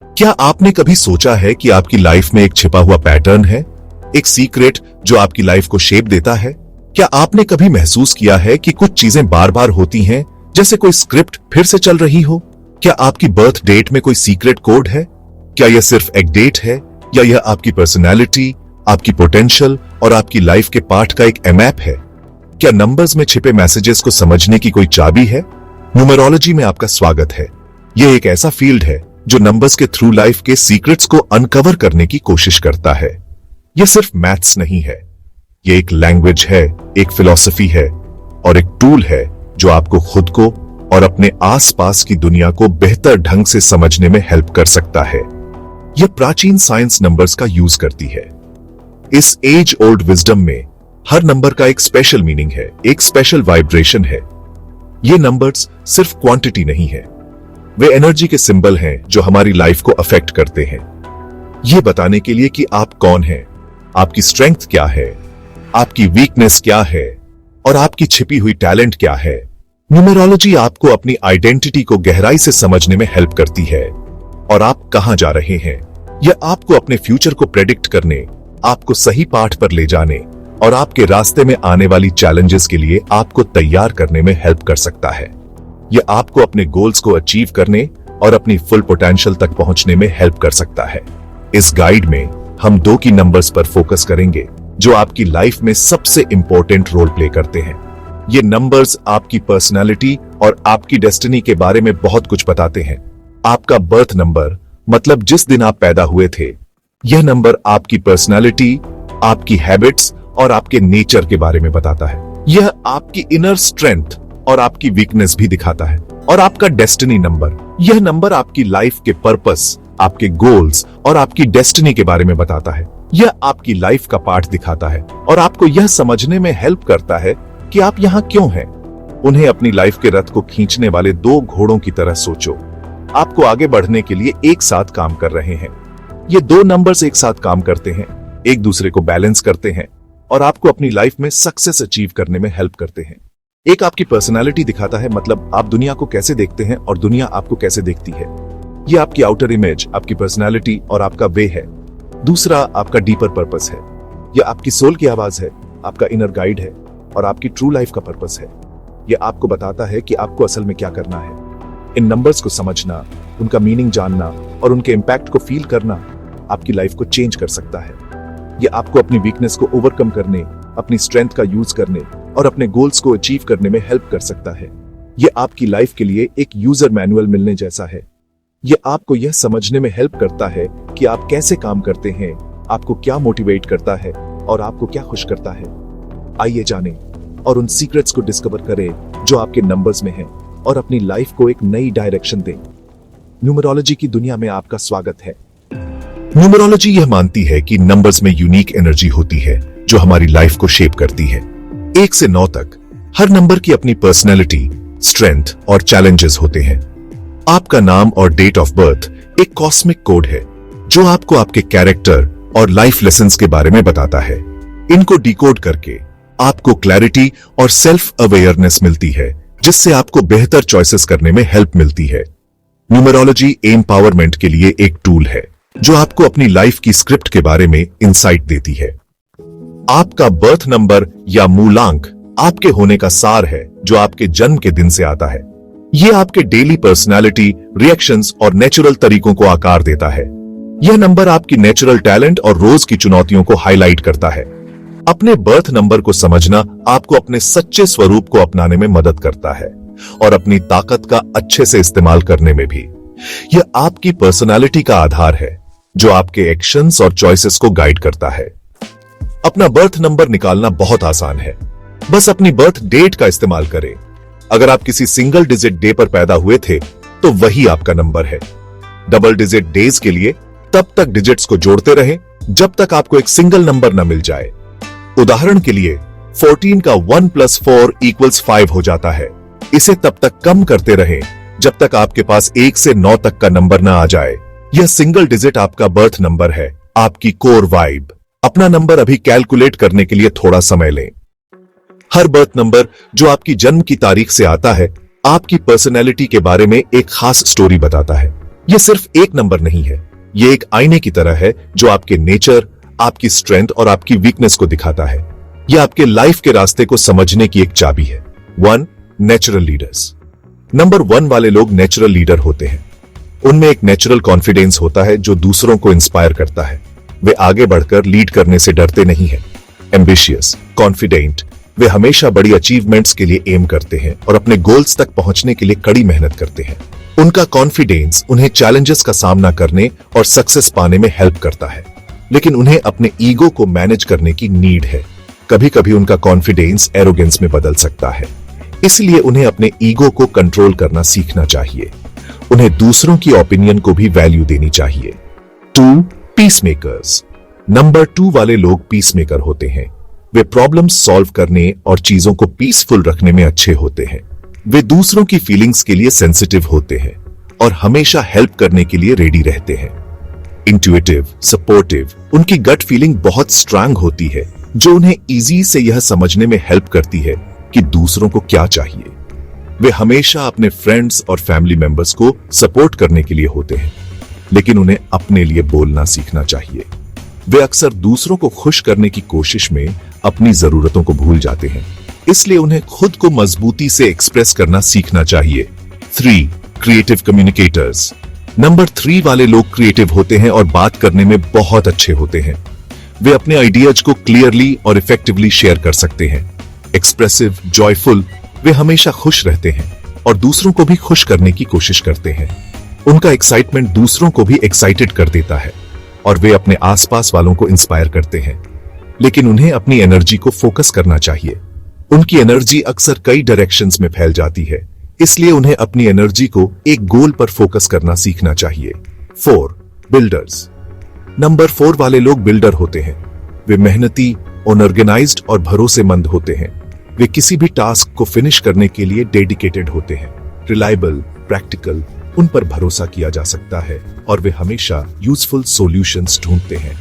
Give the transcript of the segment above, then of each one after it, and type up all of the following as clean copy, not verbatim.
क्या आपने कभी सोचा है कि आपकी लाइफ में एक छिपा हुआ पैटर्न है, एक सीक्रेट जो आपकी लाइफ को शेप देता है? क्या आपने कभी महसूस किया है कि कुछ चीजें बार बार होती हैं, जैसे कोई स्क्रिप्ट फिर से चल रही हो? क्या आपकी बर्थ डेट में कोई सीक्रेट कोड है? क्या यह सिर्फ एक डेट है, या यह आपकी पर्सनैलिटी, आपकी पोटेंशियल और आपकी लाइफ के पार्ट का एक मैप है? क्या नंबर्स में छिपे मैसेजेस को समझने की कोई चाबी है? न्यूमरोलॉजी में आपका स्वागत है। यह एक ऐसा फील्ड है जो नंबर्स के थ्रू लाइफ के सीक्रेट्स को अनकवर करने की कोशिश करता है। यह सिर्फ मैथ्स नहीं है, यह एक लैंग्वेज है, एक फिलॉसफी है और एक टूल है जो आपको खुद को और अपने आसपास की दुनिया को बेहतर ढंग से समझने में हेल्प कर सकता है। यह प्राचीन साइंस नंबर्स का यूज करती है। इस एज ओल्ड विजडम में हर नंबर का एक स्पेशल मीनिंग है, एक स्पेशल वाइब्रेशन है। ये नंबर्स सिर्फ क्वांटिटी नहीं है, वे एनर्जी के सिंबल हैं जो हमारी लाइफ को अफेक्ट करते हैं। ये बताने के लिए कि आप कौन हैं, आपकी स्ट्रेंथ क्या है, आपकी वीकनेस क्या है और आपकी छिपी हुई टैलेंट क्या है। न्यूमरोलॉजी आपको अपनी आइडेंटिटी को गहराई से समझने में हेल्प करती है और आप कहां जा रहे हैं। यह आपको अपने फ्यूचर को प्रेडिक्ट करने, आपको सही पाठ पर ले जाने और आपके रास्ते में आने वाली चैलेंजेस के लिए आपको तैयार करने में हेल्प कर सकता है। यह आपको अपने गोल्स को अचीव करने और अपनी फुल पोटेंशियल तक पहुंचने में हेल्प कर सकता है। इस गाइड में हम 2 की नंबर्स पर फोकस करेंगे जो आपकी लाइफ में सबसे इंपॉर्टेंट रोल प्ले करते हैं। ये नंबर्स आपकी पर्सनालिटी और आपकी डेस्टिनी के बारे में बहुत कुछ बताते हैं। आपका बर्थ नंबर मतलब जिस दिन आप पैदा हुए थे, यह नंबर आपकी पर्सनालिटी, आपकी हैबिट्स और आपके नेचर के बारे में बताता है। यह आपकी इनर स्ट्रेंथ और आपकी वीकनेस भी दिखाता है। और आपका डेस्टिनी नंबर, यह नंबर आपकी लाइफ के पर्पस, आपके गोल्स और आपकी डेस्टिनी के बारे में बताता है। यह आपकी लाइफ का पार्ट दिखाता है और आपको यह समझने में हेल्प करता है कि आप यहाँ क्यों हैं। उन्हें अपनी लाइफ के रथ को खींचने वाले 2 घोड़ों की तरह सोचो। आपको आगे बढ़ने के लिए एक साथ काम कर रहे हैं। ये 2 नंबर्स एक साथ काम करते हैं, एक दूसरे को बैलेंस करते हैं और आपको अपनी लाइफ में सक्सेस अचीव करने में हेल्प करते हैं। एक आपकी पर्सनालिटी दिखाता है, मतलब आप दुनिया को कैसे देखते हैं और दुनिया आपको कैसे देखती है। यह आपकी आउटर इमेज, आपकी पर्सनालिटी और आपका वे है। दूसरा आपका डीपर पर्पस है। यह आपकी सोल की आवाज है, आपका इनर गाइड है और आपकी ट्रू लाइफ का पर्पस है। यह आपको बताता है कि आपको असल में क्या करना है। इन नंबर्स को समझना, उनका मीनिंग जानना और उनके इम्पैक्ट को फील करना आपकी लाइफ को चेंज कर सकता है। यह आपको अपनी वीकनेस को ओवरकम करने, अपनी स्ट्रेंथ का यूज करने और अपने गोल्स को अचीव करने में हेल्प कर सकता है। यह आपकी लाइफ के लिए एक यूजर मैनुअल मिलने जैसा है। यह आपको यह समझने में हेल्प करता है कि आप कैसे काम करते हैं, आपको क्या मोटिवेट करता है और आपको क्या खुश करता है। आइए जानें और उन सीक्रेट्स को डिस्कवर करें जो आपके नंबर्स में हैं और अपनी लाइफ को एक नई डायरेक्शन दें। न्यूमरोलॉजी की दुनिया में आपका स्वागत है। न्यूमरोलॉजी यह मानती है कि नंबर्स में यूनिक एनर्जी होती है जो हमारी लाइफ को शेप करती है। 1 से 9 तक हर नंबर की अपनी पर्सनैलिटी, स्ट्रेंथ और चैलेंजेस होते हैं। आपका नाम और डेट ऑफ बर्थ एक कॉस्मिक कोड है जो आपको आपके कैरेक्टर और लाइफ लेसन्स के बारे में बताता है। इनको डिकोड करके आपको क्लैरिटी और सेल्फ अवेयरनेस मिलती है, जिससे आपको बेहतर चॉइसेस करने में हेल्प मिलती है। न्यूमरोलॉजी एम्पावरमेंट के लिए एक टूल है जो आपको अपनी लाइफ की स्क्रिप्ट के बारे में इंसाइट देती है। आपका बर्थ नंबर या मूलांक आपके होने का सार है जो आपके जन्म के दिन से आता है। यह आपके डेली पर्सनालिटी, रिएक्शंस और नेचुरल तरीकों को आकार देता है। यह नंबर आपकी नेचुरल टैलेंट और रोज की चुनौतियों को हाईलाइट करता है। अपने बर्थ नंबर को समझना आपको अपने सच्चे स्वरूप को अपनाने में मदद करता है और अपनी ताकत का अच्छे से इस्तेमाल करने में भी। यह आपकी पर्सनालिटी का आधार है जो आपके एक्शंस और चॉइसेस को गाइड करता है। अपना बर्थ नंबर निकालना बहुत आसान है। बस अपनी बर्थ डेट का इस्तेमाल करें। अगर आप किसी सिंगल डिजिट डे पर पैदा हुए थे तो वही आपका नंबर है। डबल डिजिट डेज के लिए तब तक डिजिट्स को जोड़ते रहें जब तक आपको एक सिंगल नंबर न मिल जाए। उदाहरण के लिए 14 का 1 + 4 = 5 हो जाता है। इसे तब तक कम करते रहें जब तक आपके पास 1 से 9 तक का नंबर न आ जाए। यह सिंगल डिजिट आपका बर्थ नंबर है, आपकी कोर वाइब। अपना नंबर अभी कैलकुलेट करने के लिए थोड़ा समय लें। हर बर्थ नंबर जो आपकी जन्म की तारीख से आता है, आपकी पर्सनैलिटी के बारे में एक खास स्टोरी बताता है। ये सिर्फ एक नंबर नहीं है, ये एक आईने की तरह है जो आपके नेचर, आपकी स्ट्रेंथ और आपकी वीकनेस को दिखाता है। यह आपके लाइफ के रास्ते को समझने की एक चाबी है। 1. Natural leaders. नंबर 1 वाले लोग नेचुरल लीडर होते हैं। उनमें एक नेचुरल कॉन्फिडेंस होता है जो दूसरों को इंस्पायर करता है। वे आगे बढ़कर लीड करने से डरते नहीं हैं। एम्बिशियस, कॉन्फिडेंट, वे हमेशा बड़ी अचीवमेंट्स के लिए एम करते हैं और अपने गोल्स तक पहुंचने के लिए कड़ी मेहनत करते हैं। उनका कॉन्फिडेंस उन्हें चैलेंजेस का सामना करने और सक्सेस पाने में हेल्प करता है, लेकिन उन्हें अपने ईगो को मैनेज करने की नीड है। कभी कभी उनका कॉन्फिडेंस एरोगेंस में बदल सकता है, इसलिए उन्हें अपने ईगो को कंट्रोल करना सीखना चाहिए। उन्हें दूसरों की ओपिनियन को भी वैल्यू देनी चाहिए। 2. पीसमेकर्स। नंबर 2 वाले लोग पीसमेकर होते हैं। वे प्रॉब्लम्स सॉल्व करने और चीजों को पीसफुल रखने में अच्छे होते हैं। वे दूसरों की फीलिंग्स के लिए सेंसिटिव होते हैं और हमेशा हेल्प करने के लिए रेडी रहते हैं। इंट्यूटिव, सपोर्टिव, उनकी गट फीलिंग बहुत स्ट्रांग होती है जो उन्हें इजी से यह समझने में हेल्प करती है कि दूसरों को क्या चाहिए। वे हमेशा अपने फ्रेंड्स और फैमिली मेंबर्स को सपोर्ट करने के लिए होते हैं, लेकिन उन्हें अपने लिए बोलना सीखना चाहिए। वे अक्सर दूसरों को खुश करने की कोशिश में अपनी जरूरतों को भूल जाते हैं, इसलिए उन्हें खुद को मजबूती से एक्सप्रेस करना सीखना चाहिए। 3. Creative communicators. नंबर 3 वाले लोग क्रिएटिव होते हैं और बात करने में बहुत अच्छे होते हैं। वे अपने आइडियाज को क्लियरली और इफेक्टिवली शेयर कर सकते हैं। एक्सप्रेसिव, जॉयफुल, वे हमेशा खुश रहते हैं और दूसरों को भी खुश करने की कोशिश करते हैं। उनका एक्साइटमेंट दूसरों को भी एक्साइटेड कर देता है और वे अपने आसपास वालों को इंस्पायर करते हैं, लेकिन उन्हें अपनी एनर्जी को फोकस करना चाहिए। उनकी एनर्जी अक्सर कई डायरेक्शंस में फैल जाती है, इसलिए उन्हें अपनी एनर्जी को एक गोल पर फोकस करना सीखना चाहिए। 4. बिल्डर्स। नंबर 4 वाले लोग बिल्डर होते हैं। वे मेहनती, ऑर्गेनाइज्ड और भरोसेमंद होते हैं। वे किसी भी टास्क को फिनिश करने के लिए डेडिकेटेड होते हैं। रिलायबल, प्रैक्टिकल, उन पर भरोसा किया जा सकता है और वे हमेशा यूजफुल सॉल्यूशंस ढूंढते हैं।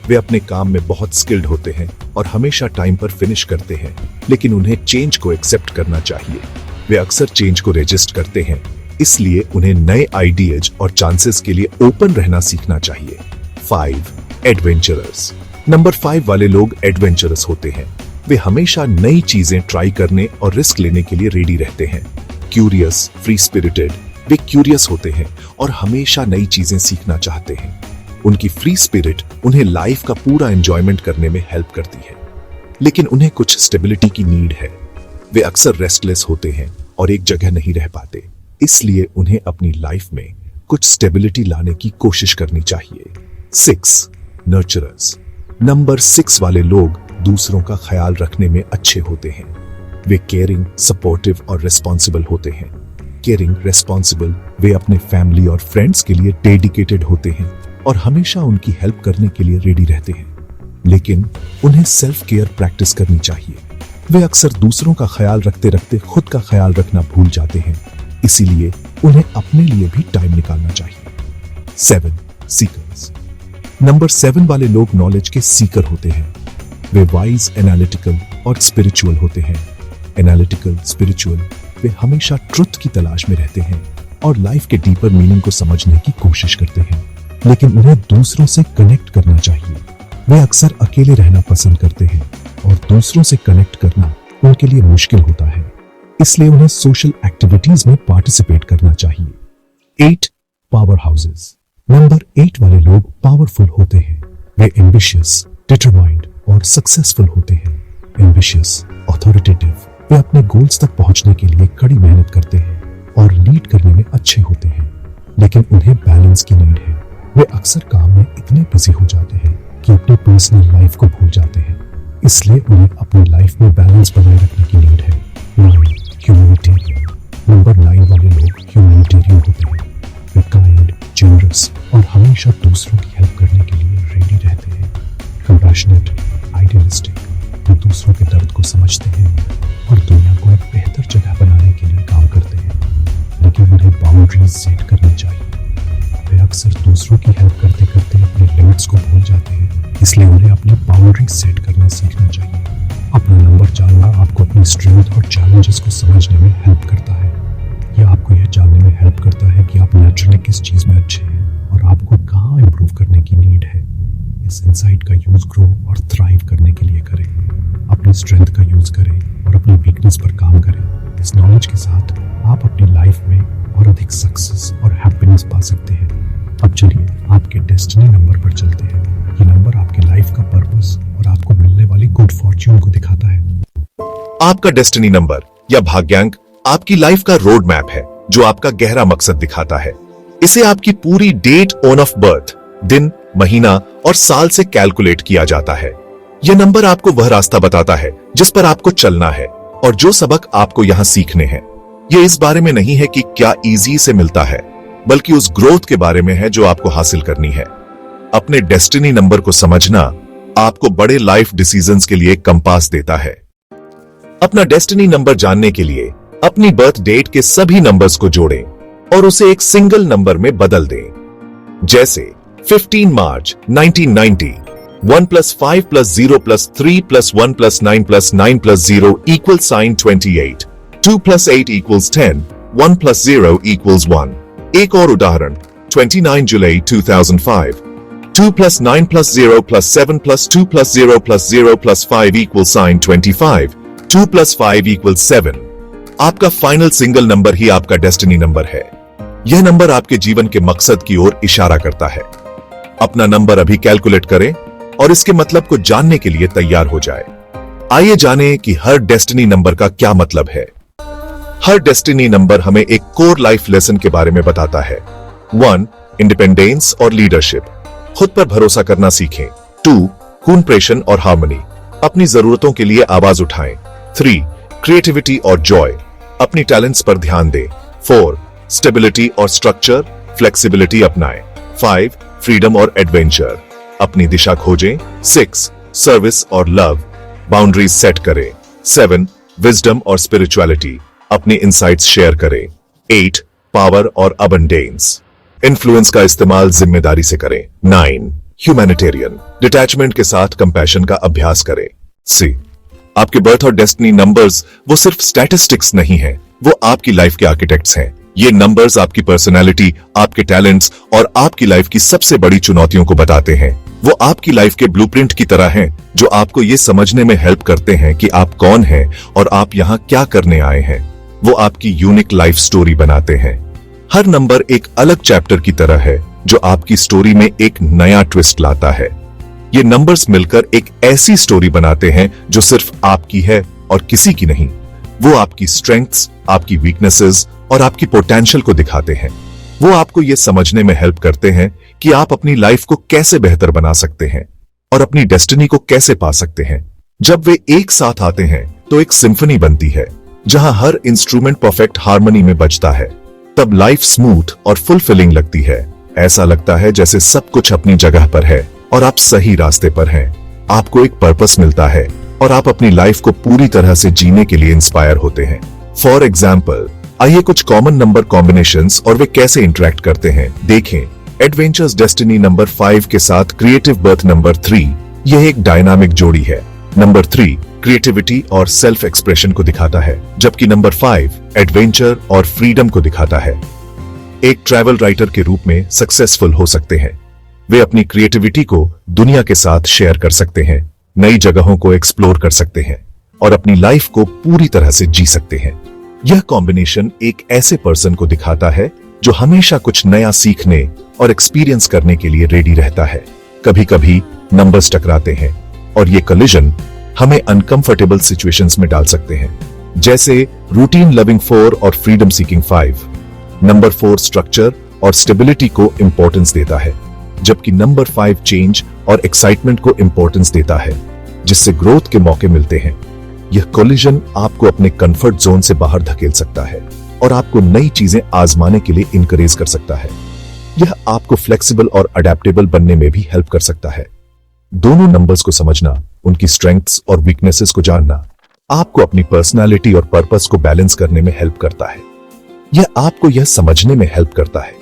वे अपने काम में बहुत स्किल्ड होते हैं और हमेशा टाइम पर फिनिश करते हैं, लेकिन उन्हें चेंज को एक्सेप्ट करना चाहिए। वे अक्सर चेंज को रेजिस्ट करते हैं, इसलिए उन्हें नए आइडियाज और चांसेस के लिए ओपन रहना सीखना चाहिए। 5. एडवेंचरर्स। नंबर 5 वाले लोग एडवेंचरस होते हैं। वे हमेशा नई चीजें ट्राई करने और रिस्क लेने के लिए रेडी रहते हैं। क्यूरियस, फ्री स्पिरिटेड, वे क्यूरियस होते हैं और हमेशा नई चीजें सीखना चाहते हैं। उनकी फ्री स्पिरिट उन्हें लाइफ का पूरा एंजॉयमेंट करने में हेल्प करती है, लेकिन उन्हें कुछ स्टेबिलिटी की नीड है। वे अक्सर रेस्टलेस होते हैं और एक जगह नहीं रह पाते, इसलिए उन्हें अपनी लाइफ में कुछ स्टेबिलिटी लाने की कोशिश करनी चाहिए। 6. नर्चरर्स। नंबर 6 वाले लोग दूसरों का ख्याल रखने में अच्छे होते हैं। वे केयरिंग, सपोर्टिव और रिस्पॉन्सिबल होते हैं। केयरिंग, रिस्पॉन्सिबल, वे अपने फैमिली और फ्रेंड्स के लिए डेडिकेटेड होते हैं और हमेशा उनकी हेल्प करने के लिए रेडी रहते हैं, लेकिन उन्हें सेल्फ केयर प्रैक्टिस करनी चाहिए। वे अक्सर दूसरों का ख्याल रखते रखते खुद का ख्याल रखना भूल जाते हैं, इसीलिए उन्हें अपने लिए भी टाइम निकालना चाहिए। 7. सीकर्स। नंबर 7 वाले लोग नॉलेज के सीकर होते हैं। वे वाइज, एनालिटिकल और स्पिरिचुअल होते हैं। एनालिटिकल, स्पिरिचुअल, वे हमेशा ट्रुथ की तलाश में रहते हैं और लाइफ के डीपर मीनिंग को समझने की कोशिश करते हैं, लेकिन उन्हें दूसरों से कनेक्ट करना चाहिए। वे अक्सर अकेले रहना पसंद करते हैं और दूसरों से कनेक्ट करना उनके लिए मुश्किल होता है, इसलिए उन्हें सोशल एक्टिविटीज में पार्टिसिपेट करना चाहिए। 8. Power houses. नंबर 8 वाले लोग पावरफुल होते हैं। वे एम्बिशियस, डिटरमाइंड और सक्सेसफुल होते हैं। एम्बिशियस, अथॉरिटेटिव, वे अपने गोल्स तक पहुंचने के लिए कड़ी मेहनत करते हैं और लीड करने में अच्छे होते हैं, लेकिन उन्हें बैलेंस की नीड है। वे अक्सर काम में इतने बिजी हो जाते हैं कि अपनी पर्सनल लाइफ को भूल जाते हैं, इसलिए उन्हें अपनी लाइफ में बैलेंस बनाए रखने की नीड है। 9. ह्यूमैनिटेरियन। नंबर 9 वाले लोग ह्यूमैनिटेरियन होते हैं। वे काइंड, जनरस और हमेशा दूसरों की हेल्प करने के लिए रेडी रहते हैं। कंपैशनेट, आइडियलिस्टिक, वे दूसरों के दर्द को समझते हैं और दुनिया को एक बेहतर जगह बनाने के लिए काम करते हैं, लेकिन उन्हें बाउंड्रीज सेट करनी चाहिए। वे अक्सर दूसरों की हेल्प करते करते अपने लिमिट्स को भूल जाते हैं, इसलिए उन्हें अपनी बाउंड्रीज सेट करना सीखना चाहिए। अपना नंबर जानना आपको अपनी स्ट्रेंथ और चैलेंजेस को समझने में हेल्प करता है। यह आपको आपको यह जानने में हेल्प करता है कि आप नेचुरली किस चीज़ में अच्छे हैं और आपको कहाँ इम्प्रूव करने की नीड है। इस इंसाइट का यूज़ ग्रो और थ्राइव करने के लिए करें। अपनी स्ट्रेंथ का यूज़ करें और अपनी वीकनेस पर काम करें। इस नॉलेज के साथ आप अपनी लाइफ में और अधिक सक्सेस और हैप्पीनेस पा सकते हैं। अब चलिए आपके डेस्टिनी नंबर पर चलते हैं। ये नंबर आपकी लाइफ का पर्पस और आपको मिलने वाली गुड फॉर्च्यून को दिखाता है। आपका डेस्टिनी नंबर या भाग्यांक आपकी लाइफ का रोड मैप है जो आपका गहरा मकसद दिखाता है। इसे आपकी पूरी डेट ऑफ बर्थ, दिन, महीना और साल से कैलकुलेट किया जाता है। यह नंबर आपको वह रास्ता बताता है जिस पर आपको चलना है और जो सबक आपको यहां सीखने हैं। यह इस बारे में नहीं है कि क्या इजी से मिलता है, बल्कि उस ग्रोथ के बारे में है जो आपको हासिल करनी है। अपने डेस्टिनी नंबर को समझना आपको बड़े लाइफ डिसीजंस के लिए कंपास देता है। अपना डेस्टिनी नंबर जानने के लिए अपनी बर्थ डेट के सभी नंबर्स को जोड़ें और उसे एक सिंगल नंबर में बदल दें। जैसे 15 मार्च 1990, 1 + 5 + 0 + 3 + 1 + 9 + 9 + 0 = साइन 28, 2 + 8 = 10, 1 + 0 = 1। एक और उदाहरण 29 जुलाई 2005, 2 + 9 + 0 + 7 + 2 + 0 + 0 + 5 = साइन 25, 2 + 5 = 7। आपका फाइनल सिंगल नंबर ही आपका डेस्टिनी नंबर है। यह नंबर आपके जीवन के मकसद की ओर इशारा करता है। अपना नंबर अभी कैलकुलेट करें और इसके मतलब को जानने के लिए तैयार हो जाए। आइए जानें कि हर डेस्टिनी नंबर का क्या मतलब है। हर डेस्टिनी नंबर हमें एक कोर लाइफ लेसन के बारे में बताता है। 1. इंडिपेंडेंस और लीडरशिप, खुद पर भरोसा करना सीखें। 2. कूनप्रेशन और हार्मनी, अपनी जरूरतों के लिए आवाज उठाएं। 3. क्रिएटिविटी और जॉय, अपनी टैलेंट्स पर ध्यान दें। 4. स्टेबिलिटी और स्ट्रक्चर, फ्लेक्सिबिलिटी अपनाएं। 5. फ्रीडम और एडवेंचर, अपनी दिशा खोजें। 6. सर्विस और लव, बाउंड्रीज सेट करें। 7. विजडम और स्पिरिचुअलिटी, अपने इंसाइट्स शेयर करें। 8. पावर और अबंडेंस, इन्फ्लुएंस का इस्तेमाल जिम्मेदारी से करें। 9. ह्यूमैनिटेरियन, डिटैचमेंट के साथ कंपैशन का अभ्यास करें। सी, आपके बर्थ और डेस्टिनी नंबर्स वो सिर्फ स्टैटिस्टिक्स नहीं है, वो आपकी लाइफ के आर्किटेक्ट्स हैं। ये नंबर्स आपकी पर्सनालिटी, आपके टैलेंट्स और आपकी लाइफ की सबसे बड़ी चुनौतियों को बताते हैं। वो आपकी लाइफ के ब्लूप्रिंट की तरह हैं, जो आपको ये समझने में हेल्प करते हैं कि आप कौन हैं और आप यहाँ क्या करने आए हैं। वो आपकी यूनिक लाइफ स्टोरी बनाते हैं। हर नंबर एक अलग चैप्टर की तरह है जो आपकी स्टोरी में एक नया ट्विस्ट लाता है। ये नंबर्स मिलकर एक ऐसी स्टोरी बनाते हैं जो सिर्फ आपकी है और किसी की नहीं। वो आपकी स्ट्रेंथ्स, आपकी वीकनेसेस और आपकी पोटेंशियल को दिखाते हैं। वो आपको ये समझने में हेल्प करते हैं कि आप अपनी लाइफ को कैसे बेहतर बना सकते हैं और अपनी डेस्टिनी को कैसे पा सकते हैं। जब वे एक साथ आते हैं तो एक सिम्फनी बनती है, जहां हर इंस्ट्रूमेंट परफेक्ट हार्मनी में बजता है। तब लाइफ स्मूथ और फुलफिलिंग लगती है। ऐसा लगता है जैसे सब कुछ अपनी जगह पर है और आप सही रास्ते पर हैं। आपको एक पर्पस मिलता है और आप अपनी लाइफ को पूरी तरह से जीने के लिए इंस्पायर होते हैं। फॉर एग्जाम्पल, आइए कुछ कॉमन नंबर कॉम्बिनेशंस और वे कैसे इंटरेक्ट करते हैं देखें। एडवेंचर्स डेस्टिनी नंबर 5 के साथ क्रिएटिव बर्थ नंबर 3, यह एक डायनामिक जोड़ी है। नंबर 3 क्रिएटिविटी और सेल्फ एक्सप्रेशन को दिखाता है, जबकि नंबर 5 एडवेंचर और फ्रीडम को दिखाता है। एक ट्रैवल राइटर के रूप में सक्सेसफुल हो सकते हैं। वे अपनी क्रिएटिविटी को दुनिया के साथ शेयर कर सकते हैं, नई जगहों को एक्सप्लोर कर सकते हैं और अपनी लाइफ को पूरी तरह से जी सकते हैं। यह कॉम्बिनेशन एक ऐसे पर्सन को दिखाता है जो हमेशा कुछ नया सीखने और एक्सपीरियंस करने के लिए रेडी रहता है। कभी कभी नंबर्स टकराते हैं और ये कोलिजन हमें अनकंफर्टेबल सिचुएशंस में डाल सकते हैं, जैसे रूटीन लविंग 4 और फ्रीडम सीकिंग 5। नंबर 4 स्ट्रक्चर और स्टेबिलिटी को इंपॉर्टेंस देता है, जबकि नंबर 5 चेंज और एक्साइटमेंट को इंपॉर्टेंस देता है, जिससे ग्रोथ के मौके मिलते हैं। यह कोलिजन आपको अपने कंफर्ट जोन से बाहर धकेल सकता है और आपको नई चीजें आजमाने के लिए इनकरेज कर सकता है। यह आपको फ्लेक्सिबल और अडेप्टेबल बनने में भी हेल्प कर सकता है। दोनों नंबर्स को समझना, उनकी स्ट्रेंथ्स और वीकनेसेस को जानना, आपको अपनी पर्सनालिटी और पर्पस को बैलेंस करने में हेल्प करता है। यह आपको यह समझने में हेल्प करता है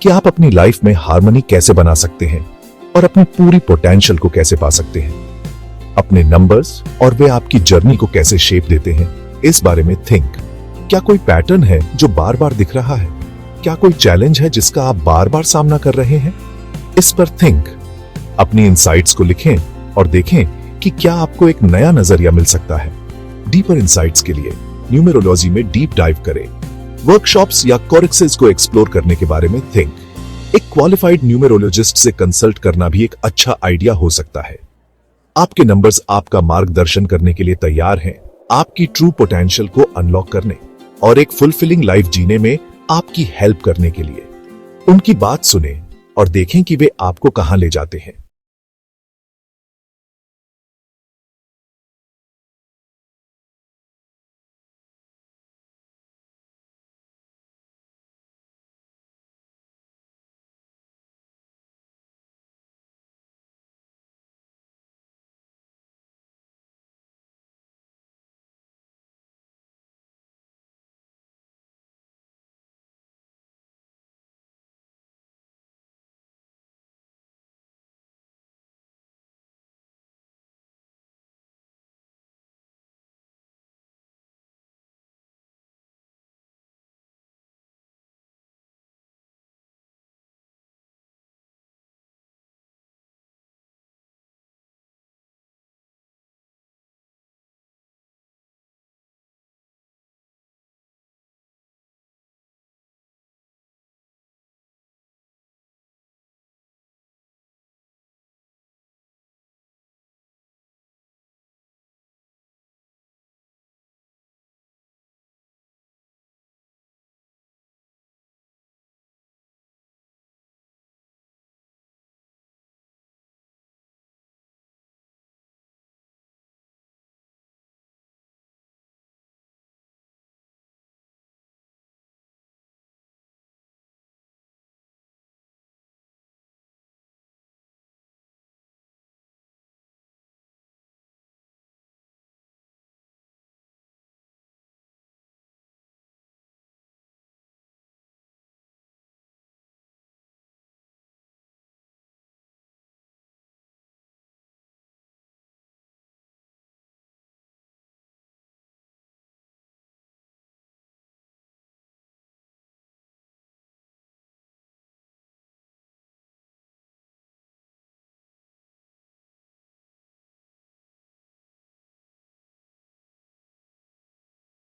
कि आप अपनी लाइफ में हार्मनी कैसे बना सकते हैं और अपनी पूरी पोटेंशियल को कैसे पा सकते हैं। अपने नंबर्स और वे आपकी जर्नी को कैसे शेप देते हैं, इस बारे में थिंक। क्या कोई पैटर्न है जो बार बार दिख रहा है? क्या कोई चैलेंज है जिसका आप बार बार सामना कर रहे हैं? इस पर थिंक, अपनी इनसाइट्स को लिखें और देखें कि क्या आपको एक नया नजरिया मिल सकता है। डीपर इनसाइट्स के लिए न्यूमेरोलॉजी में डीप डाइव करें। वर्कशॉप्स या कोर्सेज को एक्सप्लोर करने के बारे में थिंक। एक क्वालिफाइड न्यूमेरोलॉजिस्ट से कंसल्ट करना भी एक अच्छा आइडिया हो सकता है। आपके नंबर्स आपका मार्गदर्शन करने के लिए तैयार हैं, आपकी ट्रू पोटेंशियल को अनलॉक करने और एक फुलफिलिंग लाइफ जीने में आपकी हेल्प करने के लिए। उनकी बात सुने और देखें कि वे आपको कहां ले जाते हैं।